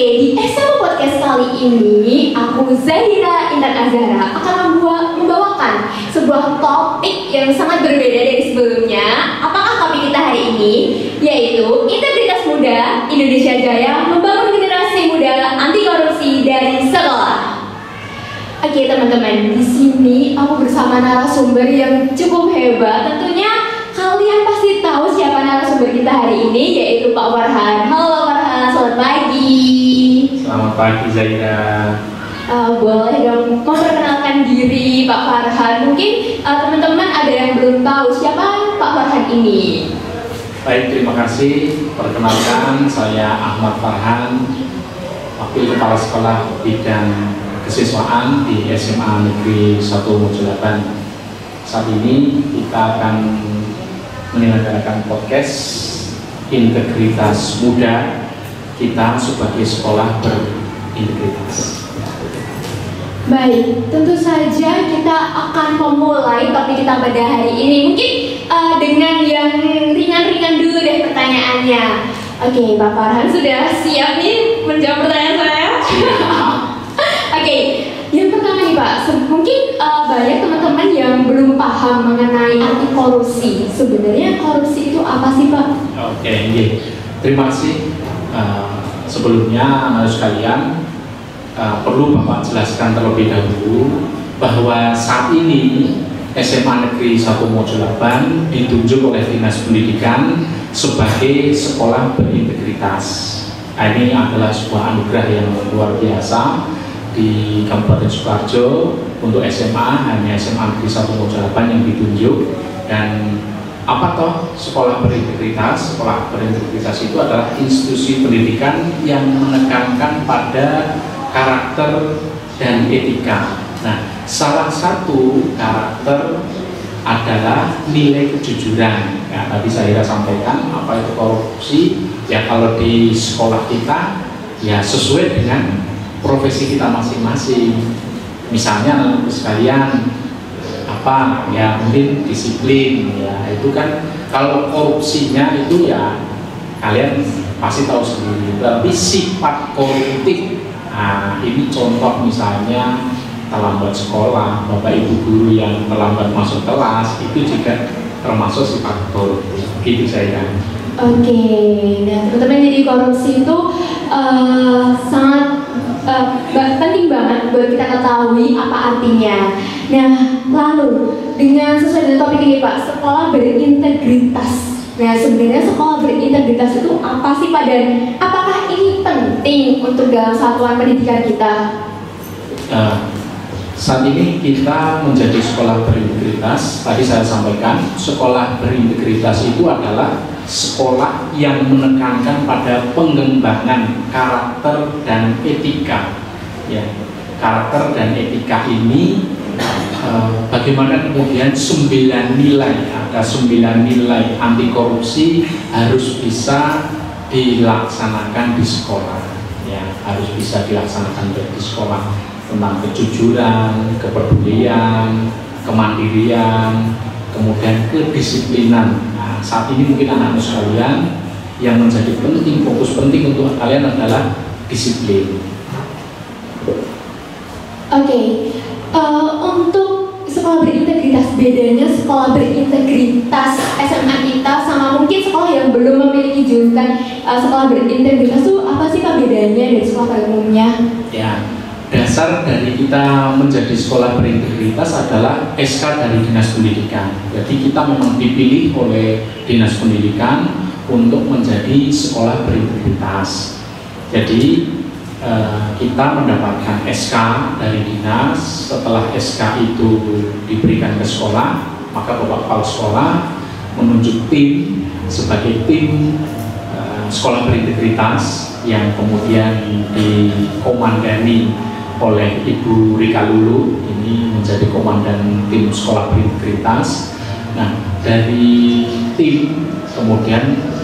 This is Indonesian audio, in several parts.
di SMA Podcast kali ini, aku Zahira Intan Azhara akan membawakan sebuah topik yang sangat berbeda dari sebelumnya. Apakah topik kita hari ini? Yaitu integritas muda Indonesia Jaya membangun generasi muda anti korupsi dari sekolah. Oke teman-teman, di sini aku bersama narasumber yang cukup hebat. Tentunya kalian pasti tahu siapa narasumber kita hari ini, yaitu Pak Farhan. Halo Farhan, selamat pagi. Selamat pagi Zahira. Boleh dong memperkenalkan diri Pak Farhan. Mungkin teman-teman ada yang belum tahu siapa Pak Farhan ini. Baik, terima kasih. Perkenalkan, saya Ahmad Farhan, Wakil Kepala Sekolah Bidang Kesiswaan di SMA Negeri 1 Mojo 8. Saat ini kita akan menyelenggarakan podcast Integritas Muda kita sebagai sekolah berintegritas. Baik, tentu saja kita akan memulai topik kita pada hari ini. Mungkin dengan yang ringan-ringan dulu deh pertanyaannya. Oke, Pak Farhan sudah siap nih menjawab pertanyaan saya? Oke, yang pertama nih Pak, mungkin banyak teman-teman yang belum paham mengenai anti korupsi. Sebenarnya korupsi itu apa sih Pak? Oke, terima kasih. Sebelumnya, anak sekalian, perlu Bapak jelaskan terlebih dahulu bahwa saat ini SMA Negeri 1 Mojo 8 ditunjuk oleh Dinas Pendidikan sebagai sekolah berintegritas. Ini adalah sebuah anugerah yang luar biasa di Kabupaten Sukoharjo. Untuk SMA hanya SMA Negeri 1 Mojo 8 yang ditunjuk. Dan apa toh sekolah berintegritas? Sekolah berintegritas itu adalah institusi pendidikan yang menekankan pada karakter dan etika. Nah, salah satu karakter adalah nilai kejujuran. Ya, tadi saya sampaikan apa itu korupsi. Ya, kalau di sekolah kita ya sesuai dengan profesi kita masing-masing. Misalnya anak sekalian apa ya mungkin disiplin ya, itu kan kalau korupsinya itu ya kalian pasti tahu sendiri. Tapi sifat koruptif, nah ini contoh misalnya terlambat sekolah, bapak ibu guru yang terlambat masuk kelas, itu juga termasuk sifat koruptif. Gitu saya. Oke, nah teman-teman, jadi korupsi itu sangat penting banget buat kita ketahui apa artinya. Nah, lalu dengan sesuai dengan topik ini Pak, sekolah berintegritas. Nah, sebenarnya sekolah berintegritas itu apa sih Pak, dan apakah ini penting untuk dalam satuan pendidikan kita? Saat ini kita menjadi sekolah berintegritas. Tadi saya sampaikan, sekolah berintegritas itu adalah sekolah yang menekankan pada pengembangan karakter dan etika. Ya, karakter dan etika ini bagaimana kemudian 9 nilai, ada 9 nilai anti korupsi harus bisa dilaksanakan di sekolah. Ya, harus bisa dilaksanakan di sekolah, tentang kejujuran, kepedulian, kemandirian, kemudian kedisiplinan. Nah, saat ini mungkin anak-anak sekalian yang menjadi penting, fokus penting untuk kalian adalah disiplin. Oke, untuk sekolah berintegritas, bedanya sekolah berintegritas SMA kita sama mungkin sekolah yang belum memiliki julukan sekolah berintegritas itu apa sih Pak bedanya dari sekolah pada umumnya? Ya, dasar dari kita menjadi sekolah berintegritas adalah SK dari Dinas Pendidikan. Jadi kita memang dipilih oleh Dinas Pendidikan untuk menjadi sekolah berintegritas. Jadi kita mendapatkan SK dari Dinas. Setelah SK itu diberikan ke sekolah, maka Bapak Kepala Sekolah menunjuk tim sebagai tim sekolah berintegritas yang kemudian dikomandani oleh Ibu Rika Lulu. Ini menjadi komandan tim sekolah berintegritas. Nah, dari tim kemudian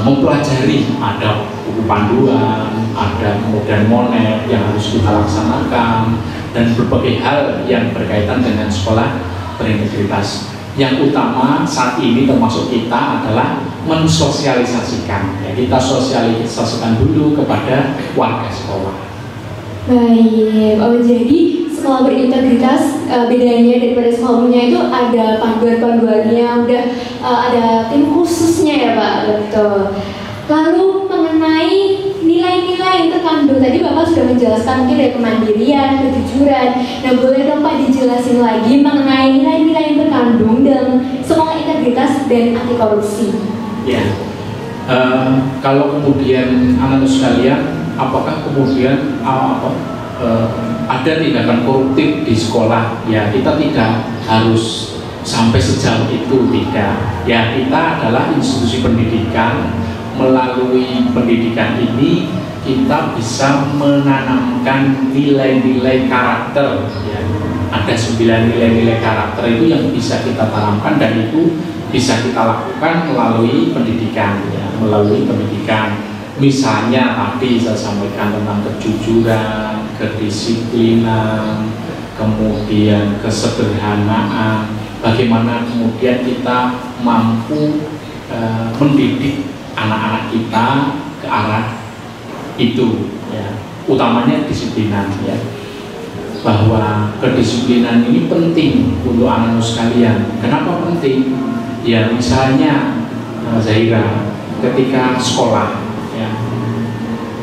mempelajari, ada buku panduan, ada kemudian monet yang harus kita laksanakan, dan berbagai hal yang berkaitan dengan sekolah berintegritas. Yang utama saat ini termasuk kita adalah mensosialisasikan. Ya, kita sosialisasikan dulu kepada warga sekolah. Baik, jadi sekolah berintegritas bedanya daripada sekolah umumnya itu ada panduan-panduannya, udah ada tim khususnya ya Pak, betul. Lalu mengenai nilai-nilai yang terkandung, tadi Bapak sudah menjelaskan mungkin dari kemandirian, kejujuran. Nah boleh dong Pak dijelasin lagi mengenai nilai-nilai yang terkandung dalam sekolah integritas dan anti korupsi. Ya, kalau kemudian anak-anak sekalian, apakah kemudian ada tindakan koruptif di sekolah? Ya, kita tidak harus sampai sejauh itu, tidak. Ya, kita adalah institusi pendidikan. Melalui pendidikan ini kita bisa menanamkan nilai-nilai karakter. Ya. Ada 9 nilai-nilai karakter itu yang bisa kita tanamkan, dan itu bisa kita lakukan melalui pendidikan. Ya. Melalui pendidikan, misalnya tadi saya sampaikan tentang kejujuran, kedisiplinan, kemudian kesederhanaan. Bagaimana kemudian kita mampu mendidik anak-anak kita ke arah itu, ya. Utamanya kedisiplinan, ya. Bahwa kedisiplinan ini penting untuk anak-anak sekalian. Kenapa penting? Ya misalnya Zahira ketika sekolah, ya,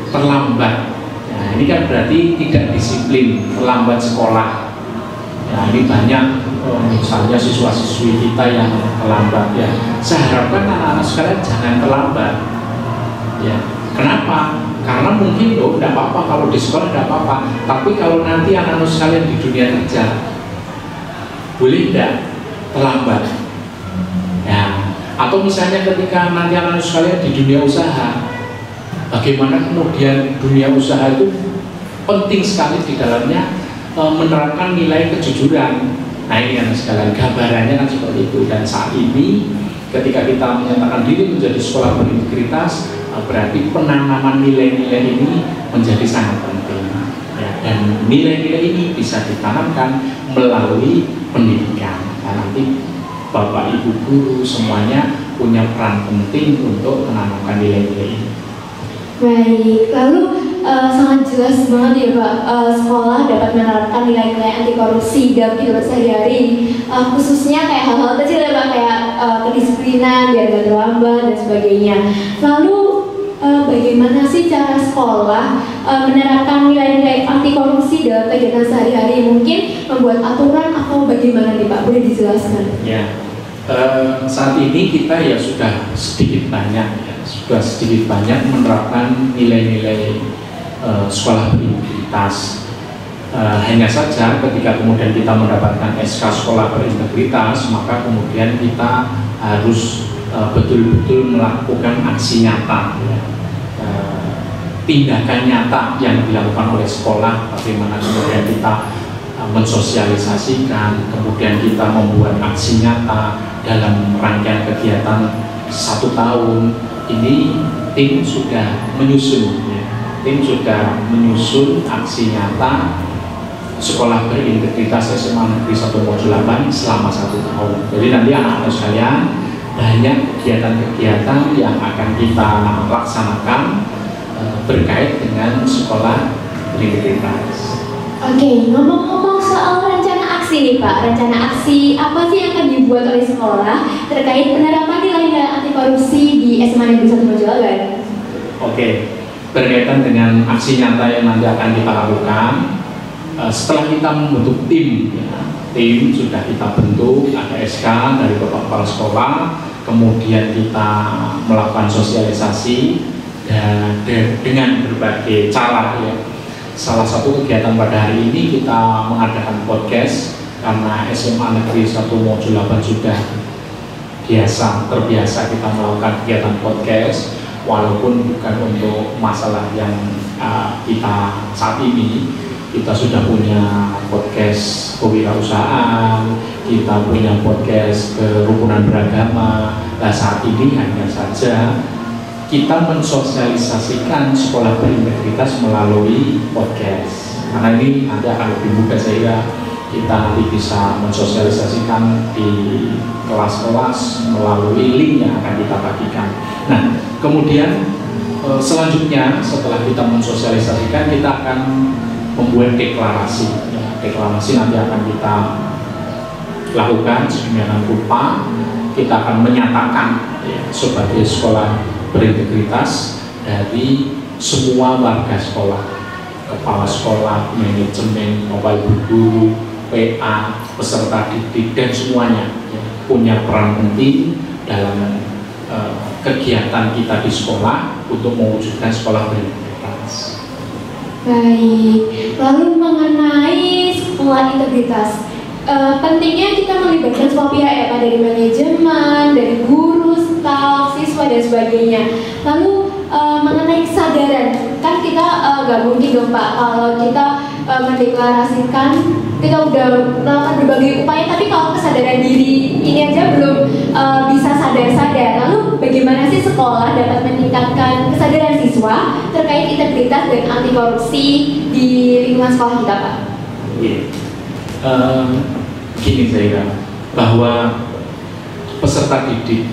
terlambat, ya, ini kan berarti tidak disiplin, terlambat sekolah. Ya, ini banyak misalnya siswa-siswi kita yang terlambat, ya. Saya harapkan anak-anak sekalian jangan terlambat. Ya, kenapa? Karena mungkin tidak apa-apa kalau di sekolah, tidak apa-apa. Tapi kalau nanti anak-anak sekalian di dunia kerja, boleh tidak terlambat? Ya. Atau misalnya ketika nanti anak-anak sekalian di dunia usaha, bagaimana kemudian dunia usaha itu penting sekali di dalamnya menerapkan nilai kejujuran. Nah ini yang sekalian gambarannya kan seperti itu. Dan saat ini ketika kita menyatakan diri menjadi sekolah berintegritas, berarti penanaman nilai-nilai ini menjadi sangat penting, ya. Dan nilai-nilai ini bisa ditanamkan melalui pendidikan. Nah, nanti Bapak Ibu guru semuanya punya peran penting untuk menanamkan nilai-nilai ini. Baik, lalu sangat jelas banget ya Pak, sekolah dapat menerapkan nilai-nilai anti korupsi dalam kehidupan sehari-hari, khususnya kayak hal-hal kecil ya Pak, kayak kedisiplinan, biar gak terlambat dan sebagainya. Lalu bagaimana sih cara sekolah menerapkan nilai-nilai anti korupsi dalam kegiatan sehari-hari? Mungkin membuat aturan atau bagaimana nih Pak? Boleh dijelaskan? Ya, saat ini kita ya sudah sedikit banyak menerapkan nilai-nilai sekolah berintegritas. Hanya saja ketika kemudian kita mendapatkan SK sekolah berintegritas, maka kemudian kita harus betul-betul melakukan aksi nyata, ya. Tindakan nyata yang dilakukan oleh sekolah, bagaimana kemudian kita mensosialisasikan, kemudian kita membuat aksi nyata dalam rangkaian kegiatan 1 tahun. Ini tim sudah menyusun, ya. Tim sudah menyusun aksi nyata sekolah berintegritas SMA Negeri 1 Modul 8 selama 1 tahun. Jadi nanti anak-anak sekalian banyak kegiatan-kegiatan yang akan kita laksanakan berkait dengan sekolah berintegritas. Oke, ngomong-ngomong soal rencana aksi nih Pak, rencana aksi apa sih yang akan dibuat oleh sekolah terkait penerapan nilai-nilai anti korupsi di SMA Negeri 1 Modul 8? Oke, berkaitan dengan aksi nyata yang nanti akan kita lakukan, setelah kita membentuk tim, ya, tim sudah kita bentuk, ada SK dari Bapak Kepala Sekolah, kemudian kita melakukan sosialisasi dan dengan berbagai cara, ya. Salah satu kegiatan pada hari ini kita mengadakan podcast karena SMA Negeri 1 Modul 8 sudah terbiasa kita melakukan kegiatan podcast, walaupun bukan untuk masalah yang kita saat ini. Kita sudah punya podcast kewirausahaan, kita punya podcast kerukunan beragama. Nah saat ini hanya saja kita mensosialisasikan sekolah berintegritas melalui podcast. Karena ini nanti akan lebih mudah saya kita nanti bisa mensosialisasikan di kelas-kelas melalui link yang akan kita bagikan. Nah, kemudian selanjutnya setelah kita mensosialisasikan, kita akan membuat deklarasi. Deklarasi nanti akan kita lakukan sedemikian rupa. Kita akan menyatakan sebagai sekolah berintegritas dari semua warga sekolah, kepala sekolah, manajemen, bapak ibu guru, PA, peserta didik, dan semuanya punya peran penting dalam kegiatan kita di sekolah untuk mewujudkan sekolah berintegritas. Baik, lalu mengenai sekolah integritas, pentingnya kita melibatkan semua pihak ya Pak, dari manajemen, dari guru, staf, siswa dan sebagainya. Lalu mengenai kesadaran, kan kita nggak mungkin dong Pak kalau kita mendeklarasikan kita udah melakukan berbagai upaya, tapi kalau kesadaran diri ini aja belum bisa sadar-sadar. Lalu bagaimana sih sekolah dapat meningkatkan kesadaran siswa terkait integritas dan anti korupsi di lingkungan sekolah kita Pak? Gini saya bahwa peserta didik,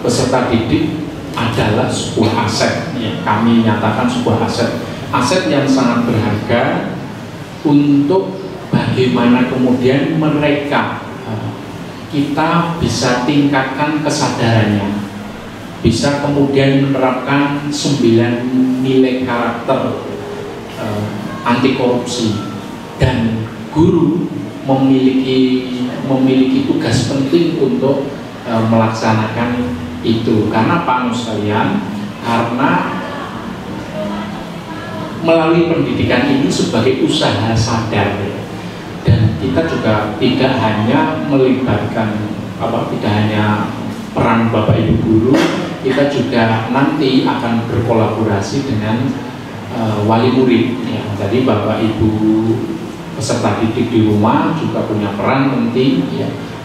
peserta didik adalah sebuah aset. Kami nyatakan sebuah aset yang sangat berharga untuk bagaimana kemudian mereka kita bisa tingkatkan kesadarannya, bisa kemudian menerapkan 9 nilai karakter anti korupsi, dan guru memiliki tugas penting untuk melaksanakan itu. Karena Pak sekalian, karena melalui pendidikan ini sebagai usaha sadar, dan kita juga tidak hanya melibatkan tidak hanya peran Bapak Ibu guru, kita juga nanti akan berkolaborasi dengan wali murid. Jadi Bapak Ibu peserta didik di rumah juga punya peran penting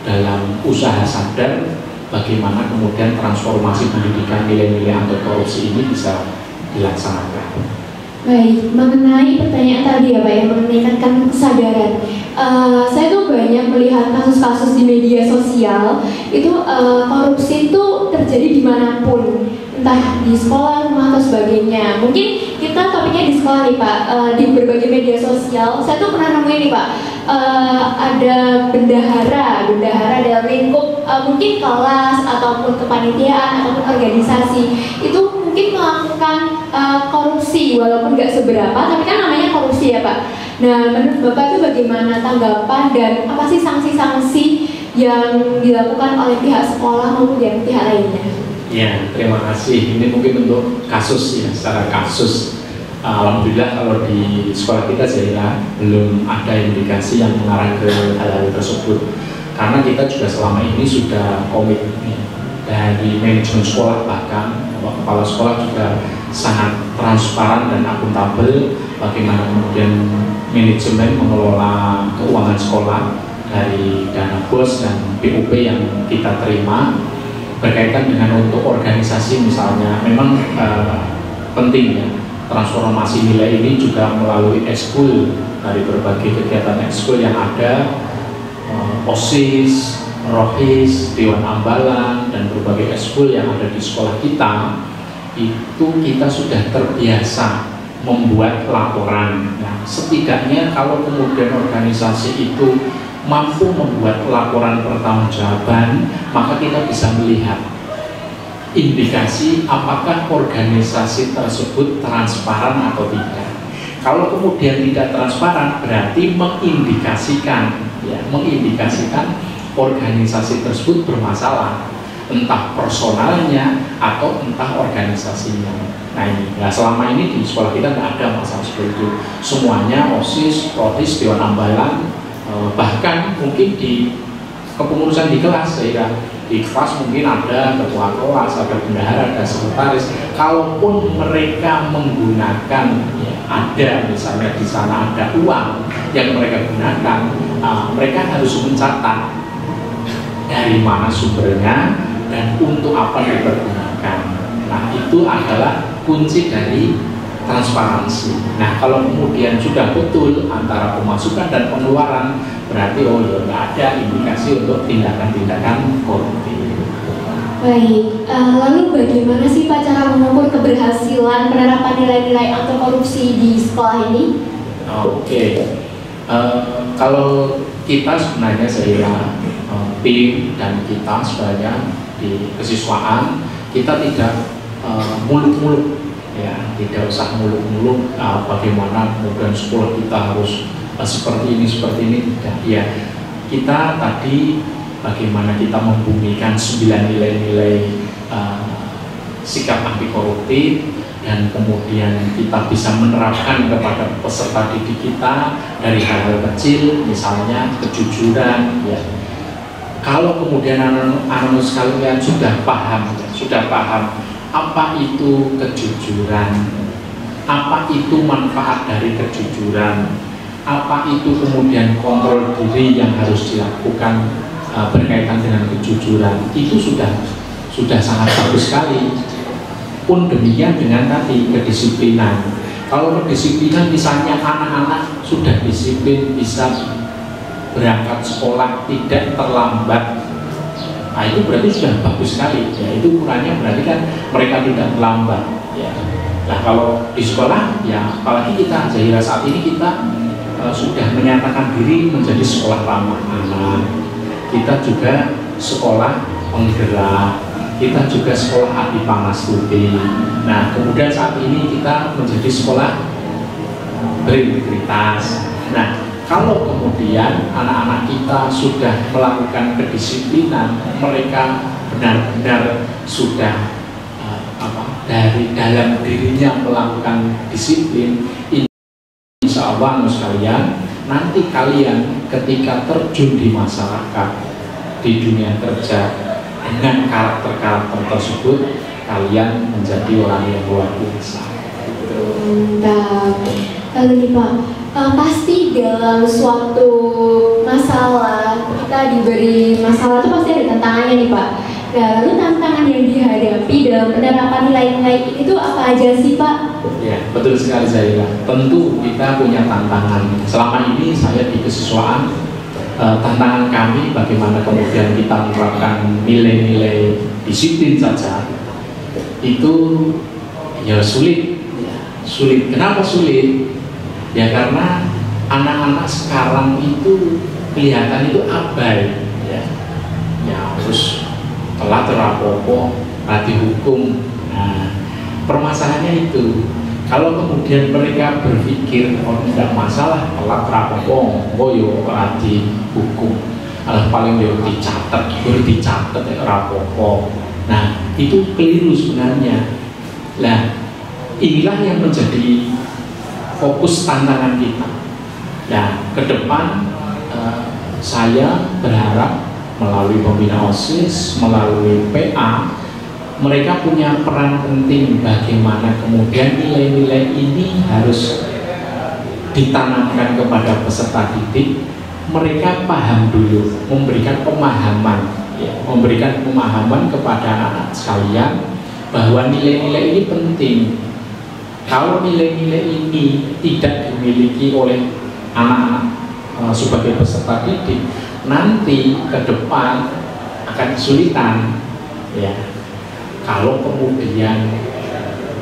dalam usaha sadar bagaimana kemudian transformasi pendidikan nilai-nilai anti korupsi ini bisa dilaksanakan. Baik, mengenai pertanyaan tadi ya Pak, yang meningkatkan kesadaran, saya tuh banyak melihat kasus-kasus di media sosial itu korupsi itu terjadi dimanapun, entah di sekolah, rumah atau sebagainya. Mungkin kita topiknya di sekolah nih Pak, di berbagai media sosial. Saya tuh pernah nemuin nih Pak, ada bendahara dalam lingkup mungkin kelas ataupun kepanitiaan ataupun organisasi itu mungkin melakukan korupsi, walaupun nggak seberapa, tapi kan namanya korupsi ya Pak. Nah, menurut Bapak itu bagaimana tanggapan dan apa sih sanksi-sanksi yang dilakukan oleh pihak sekolah maupun dari pihak lainnya? Ya, terima kasih. Ini mungkin untuk kasus secara kasus. Alhamdulillah kalau di sekolah kita belum ada indikasi yang mengarah ke hal-hal tersebut. Karena kita juga selama ini sudah komit dari manajemen sekolah, bahkan kepala sekolah juga sangat transparan dan akuntabel bagaimana kemudian manajemen mengelola keuangan sekolah dari dana BOS dan BUP yang kita terima. Berkaitan dengan untuk organisasi misalnya, memang penting transformasi nilai ini juga melalui ekskul, dari berbagai kegiatan ekskul yang ada, OSIS, ROHIS, Dewan Ambalan, dan berbagai ekskul yang ada di sekolah kita, itu kita sudah terbiasa membuat laporan. Nah, setidaknya kalau kemudian organisasi itu mampu membuat laporan pertanggungjawaban, maka kita bisa melihat indikasi apakah organisasi tersebut transparan atau tidak. Kalau kemudian tidak transparan, berarti mengindikasikan organisasi tersebut bermasalah, entah personalnya atau entah organisasinya. Nah ini, selama ini di sekolah kita tidak ada masalah seperti itu. Semuanya OSIS, ROHIS, Dewan Ambalan, bahkan mungkin di kepengurusan di kelas, di kelas mungkin ada ketua kelas, ada bendahara, ada sekretaris. Kalaupun mereka menggunakan, ada misalnya di sana ada uang yang mereka gunakan, mereka harus mencatat dari mana sumbernya dan untuk apa dipergunakan. Nah itu adalah kunci dari transparansi. Nah, kalau kemudian sudah betul antara pemasukan dan pengeluaran, berarti oh ya nggak ada indikasi untuk tindakan-tindakan korupsi. Baik, lalu bagaimana sih Pak cara mengukur keberhasilan penerapan nilai-nilai anti korupsi di sekolah ini? Oke. Kalau kita sebenarnya tim dan kita sebenarnya di kesiswaan kita tidak muluk-muluk, ya, tidak usah muluk-muluk bagaimana kemudian sekolah kita harus seperti ini tidak. Ya, kita tadi bagaimana kita membumikan 9 nilai-nilai sikap anti koruptif, dan kemudian kita bisa menerapkan kepada peserta didik kita dari hal-hal kecil, misalnya kejujuran. Ya. Kalau kemudian anak-anak sekalian sudah paham apa itu kejujuran, apa itu manfaat dari kejujuran, apa itu kemudian kontrol diri yang harus dilakukan berkaitan dengan kejujuran, itu sudah sangat bagus sekali. Pun demikian dengan tadi kedisiplinan. Kalau kedisiplinan misalnya anak-anak sudah disiplin, bisa berangkat sekolah tidak terlambat, nah itu berarti sudah bagus sekali. Ya, itu ukurannya berarti kan mereka tidak terlambat. Ya. Nah kalau di sekolah, ya apalagi kita Zahira saat ini kita sudah menyatakan diri menjadi sekolah ramah anak. Kita juga sekolah penggerak, kita juga sekolah Adipang Astuti. Nah kemudian saat ini kita menjadi sekolah berintegritas. Nah kalau kemudian anak-anak kita sudah melakukan kedisiplinan, mereka benar-benar sudah dari dalam dirinya melakukan disiplin, insya Allah sekalian, nanti kalian ketika terjun di masyarakat, di dunia kerja, dengan karakter-karakter tersebut, kalian menjadi orang yang luar biasa. Lalu nih Pak, pasti dalam suatu masalah kita diberi masalah itu pasti ada tantangannya nih Pak. Nah, lalu tantangan yang dihadapi dalam penerapan nilai-nilai itu apa aja sih Pak? Ya, betul sekali Zahira. Tentu kita punya tantangan. Selama ini saya di kesiswaan, tantangan kami bagaimana kemudian kita menerapkan nilai-nilai disiplin saja itu ya sulit. Kenapa sulit? Ya karena anak-anak sekarang itu kelihatan itu abai, ya terus telat terapopo, rati hukum. Nah, permasalahannya itu kalau kemudian mereka berpikir oh tidak masalah telat terapopo, oh yo rati hukum, paling yo dicatat terapopo. Nah itu keliru sebenarnya. Nah inilah yang menjadi fokus tantangan kita. Nah, ke depan saya berharap melalui pembina OSIS, melalui PA, mereka punya peran penting bagaimana kemudian nilai-nilai ini harus ditanamkan kepada peserta didik. Mereka paham dulu, memberikan pemahaman kepada anak-anak sekalian bahwa nilai-nilai ini penting. Kalau nilai-nilai ini tidak dimiliki oleh anak-anak sebagai peserta didik, nanti ke depan akan kesulitan. Ya, kalau kemudian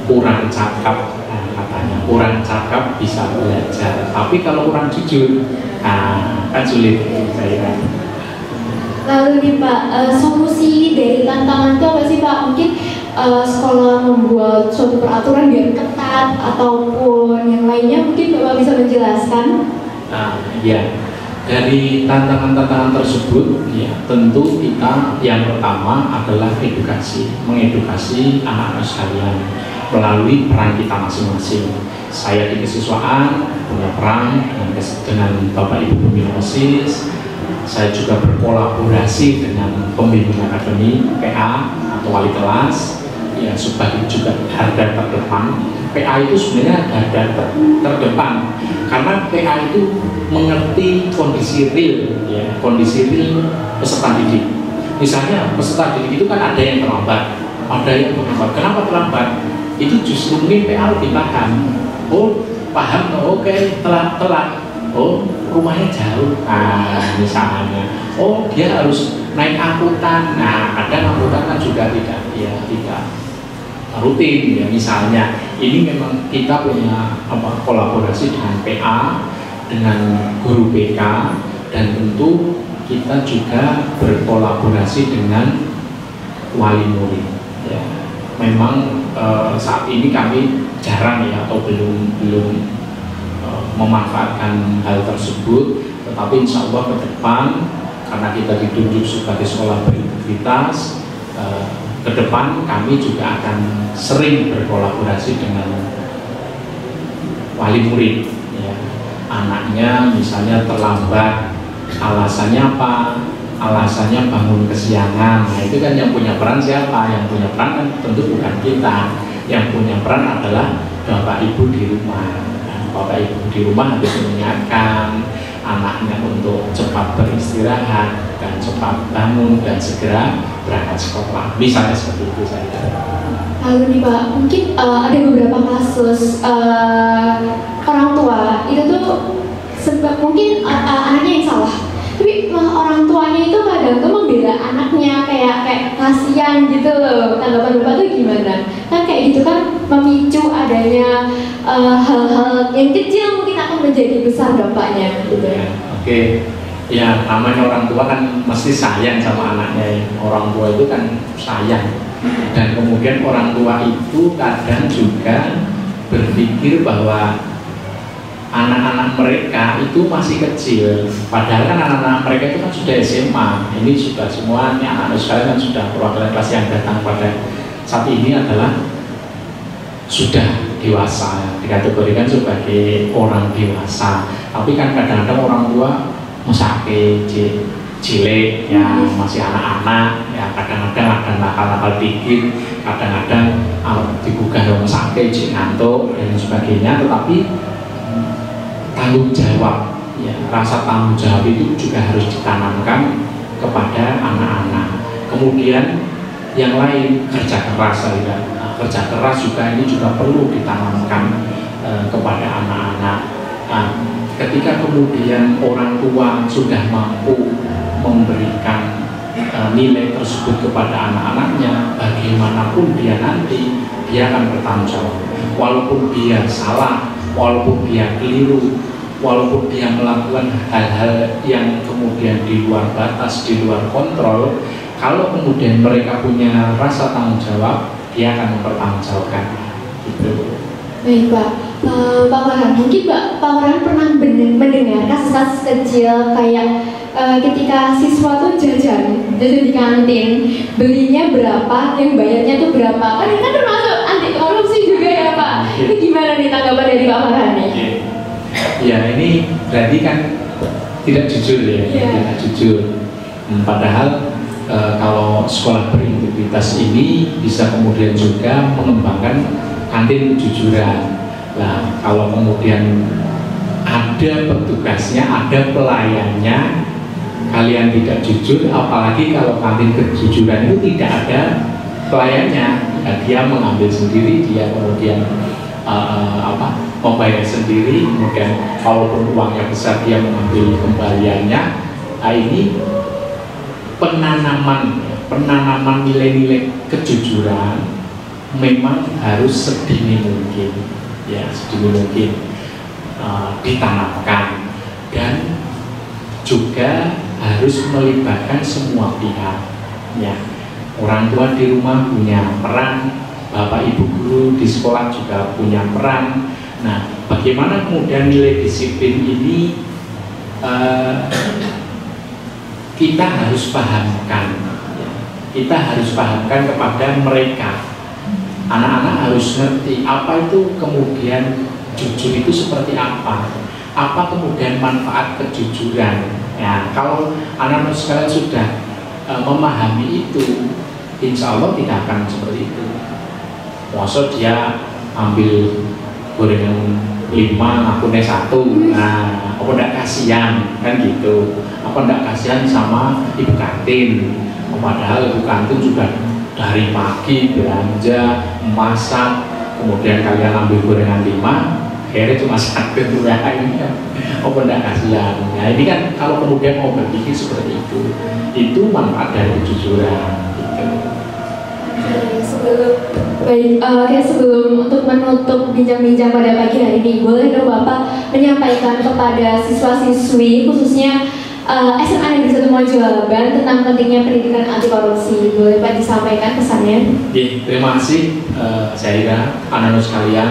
kurang cakap, katanya kurang cakap bisa belajar, tapi kalau kurang jujur, kan sulit. Saya. Lalu nih Pak, solusi dari tantangan itu apa sih Pak? Mungkin sekolah membuat suatu peraturan biar ketat ataupun yang lainnya, mungkin Bapak bisa menjelaskan? Ya, dari tantangan-tantangan tersebut, ya tentu kita yang pertama adalah mengedukasi anak-anak sekalian melalui peran kita masing-masing. Saya di kesiswaan punya peran dengan Bapak Ibu Pembina OSIS. Saya juga berkolaborasi dengan pembimbing akademi PA atau wali kelas, ya sebagai juga garda terdepan. PA itu sebenarnya garda terdepan karena PA itu mengerti kondisi real, ya kondisi real peserta didik. Misalnya peserta didik itu kan ada yang terlambat, ada yang terlambat. Kenapa terlambat? itu justru mungkin PA lebih paham. Oh, paham, oh, oke, telat. Oh, rumahnya jauh, misalnya. Oh, dia harus naik angkutan. Nah, kadang angkutan kan juga tidak rutin ya. Misalnya, ini memang kita punya kolaborasi dengan PA, dengan guru BK, dan tentu kita juga berkolaborasi dengan wali murid. Ya. Memang saat ini kami jarang ya, atau belum memanfaatkan hal tersebut, tetapi insya Allah ke depan, karena kita ditunjuk sebagai sekolah berintegritas, ke depan kami juga akan sering berkolaborasi dengan wali murid ya. Anaknya misalnya terlambat, alasannya apa? Alasannya bangun kesiangan. Nah, itu kan yang punya peran siapa? Yang punya peran kan tentu bukan kita. Yang punya peran adalah Bapak Ibu di rumah. Bapak Ibu di rumah harus mengingatkan anaknya untuk cepat beristirahat dan cepat bangun dan segera berangkat sekolah. Misalnya seperti itu saya. Lalu nih Pak, mungkin ada beberapa kasus orang tua itu tuh sebab mungkin anaknya yang salah, tapi orang tuanya itu kadang tuh membela anaknya kayak kasihan gitu loh. Tanggapan Bapak tuh gimana? Kan kayak gitu kan memicu adanya hal-hal yang kecil mungkin akan menjadi besar dampaknya gitu. Oke. Ya, namanya orang tua kan mesti sayang sama anaknya. Orang tua itu kan sayang. Dan kemudian orang tua itu kadang juga berpikir bahwa anak-anak mereka itu masih kecil, padahal kan anak-anak mereka itu kan sudah SMA. Ini sudah semuanya anak-anak sekalian kan sudah perwakilan kelas yang datang pada saat ini adalah sudah dewasa, dikategorikan sebagai orang dewasa. Tapi kan kadang-kadang orang tua mesake cilik ya, masih anak-anak ya, kadang-kadang ada nakal-nakal dikit, kadang-kadang digugah mesake ngantuk dan sebagainya. Tetapi tanggung jawab ya, rasa tanggung jawab itu juga harus ditanamkan kepada anak-anak. Kemudian yang lain, kerja keras ya. Kerja keras juga ini juga perlu ditanamkan kepada anak-anak. Ketika kemudian orang tua sudah mampu memberikan nilai tersebut kepada anak-anaknya, bagaimanapun dia nanti, dia akan bertanggung jawab. Walaupun dia salah, walaupun dia keliru, walaupun dia melakukan hal-hal yang kemudian di luar batas, di luar kontrol, kalau kemudian mereka punya rasa tanggung jawab, dia akan mempertanggungjawabkan. Gitu. Baik Pak, Pak Farhan, mungkin Pak Farhan pernah mendengar kasus-kasus kecil kayak ketika siswa tuh jajan di kantin, belinya berapa, yang bayarnya tuh berapa, kan termasuk anti korupsi juga ya Pak. Ini gimana nih tanggapan dari Pak Farhan nih? Ya ini berarti kan tidak jujur ya, tidak jujur. Padahal kalau sekolah berintegritas ini bisa kemudian juga mengembangkan kantin kejujuran. Nah, kalau kemudian ada petugasnya, ada pelayannya, kalian tidak jujur, apalagi kalau kantin kejujuran itu tidak ada pelayannya, nah, dia mengambil sendiri, dia kemudian membayar sendiri, kemudian kalaupun uangnya besar dia mengambil kembaliannya. Nah, ini penanaman nilai-nilai kejujuran memang harus sedini mungkin ya, sedini mungkin ditanamkan, dan juga harus melibatkan semua pihak ya. Orang tua di rumah punya peran, bapak ibu guru di sekolah juga punya peran. Nah, bagaimana kemudian nilai disiplin ini kita harus pahamkan ya. Kita harus pahamkan kepada mereka. Anak-anak harus ngerti apa itu kemudian jujur itu seperti apa kemudian manfaat kejujuran ya. Kalau anak-anak sekalian sudah memahami itu, insya Allah tidak akan seperti itu. Maksud dia ambil gorengan 5, akunnya 1, nah apa enggak kasihan kan gitu, apa enggak kasihan sama ibu kantin, padahal ibu kantin sudah dari pagi belanja, masak, kemudian kalian ambil gorengan 5, akhirnya cuma 1, ya ini kan oh benda kasihan. Nah ini kan kalau kemudian mau berpikir seperti itu manfaat dari kejujuran gitu. Sebelum untuk menutup bincang-bincang pada pagi hari ini, boleh dong Bapak menyampaikan kepada siswa-siswi khususnya SMA Negeri 1 Mojoaban tentang pentingnya pendidikan anti korupsi. Boleh Pak disampaikan pesannya? Terima kasih Zahira, anak-anak sekalian.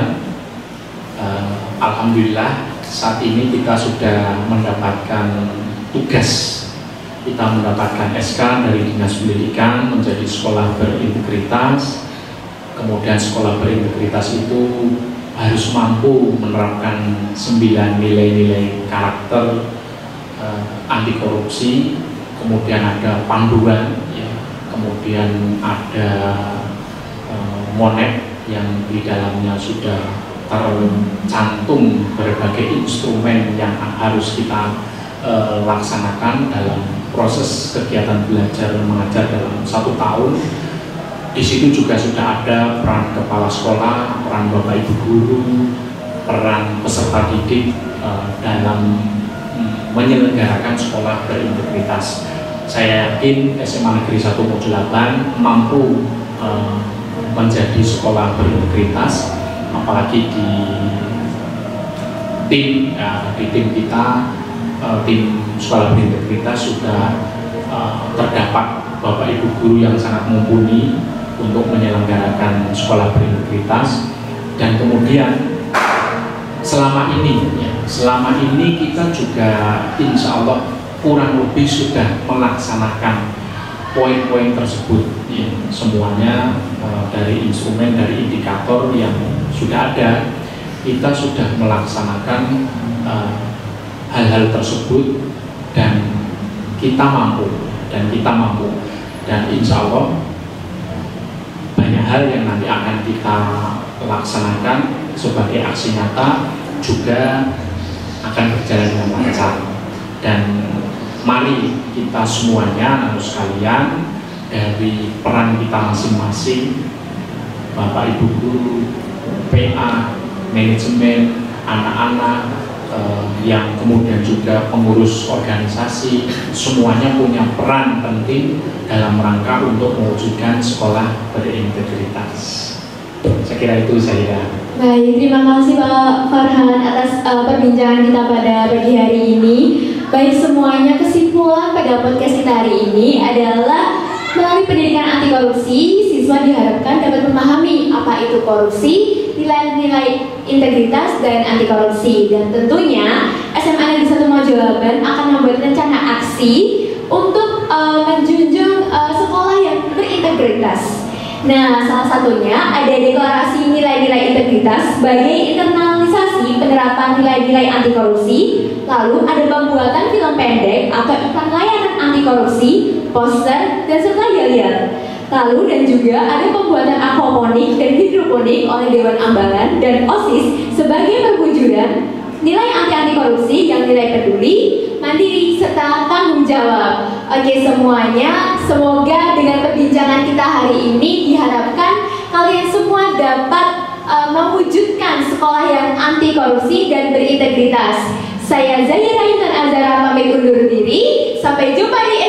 Alhamdulillah saat ini kita sudah mendapatkan tugas, kita mendapatkan SK dari Dinas Pendidikan menjadi sekolah berintegritas. Kemudian sekolah berintegritas itu harus mampu menerapkan 9 nilai-nilai karakter anti korupsi. Kemudian ada panduan, ya. Kemudian ada monet yang di dalamnya sudah tercantum berbagai instrumen yang harus kita laksanakan dalam proses kegiatan belajar mengajar dalam 1 tahun. Di situ juga sudah ada peran kepala sekolah, peran bapak ibu guru, peran peserta didik dalam menyelenggarakan sekolah berintegritas. Saya yakin SMA Negeri 1 Mojoaban mampu menjadi sekolah berintegritas, apalagi di tim kita, tim sekolah berintegritas sudah terdapat bapak ibu guru yang sangat mumpuni untuk menyelenggarakan sekolah berintegritas. Dan kemudian selama ini kita juga insya Allah kurang lebih sudah melaksanakan poin-poin tersebut, ya. Semuanya dari instrumen, dari indikator yang sudah ada, kita sudah melaksanakan hal-hal tersebut dan kita mampu dan insya Allah banyak hal yang nanti akan kita laksanakan sebagai aksi nyata juga akan berjalan dengan lancar. Dan mari kita semuanya anak sekalian, dari peran kita masing-masing, bapak ibu guru, PA, manajemen, anak-anak, yang kemudian juga pengurus organisasi, semuanya punya peran penting dalam rangka untuk mewujudkan sekolah berintegritas. Saya kira itu saya. Baik, terima kasih Pak Farhan atas perbincangan kita pada pagi hari ini. Baik, semuanya kesimpulan pada podcast kita hari ini adalah melalui pendidikan anti korupsi, siswa diharapkan dapat memahami apa itu korupsi, nilai-nilai integritas dan anti korupsi. Dan tentunya SMA Negeri 1 Mojoaban akan membuat rencana aksi untuk menjunjung sekolah yang berintegritas. Nah, salah satunya ada deklarasi nilai-nilai integritas sebagai internalisasi penerapan nilai-nilai anti korupsi. Lalu ada pembuatan film pendek atau iklan layanan anti korupsi, poster, dan serta yel-yel. Lalu dan juga ada pembuatan aquaponik dan hidroponik oleh Dewan Ambalan dan OSIS sebagai perwujudan nilai anti korupsi yang nilai peduli, mandiri, serta tanggung jawab. Oke semuanya, semoga dengan perbincangan kita hari ini diharapkan kalian semua dapat mewujudkan sekolah yang anti korupsi dan berintegritas. Saya Zahira Intan Azhara pamit undur diri. Sampai jumpa di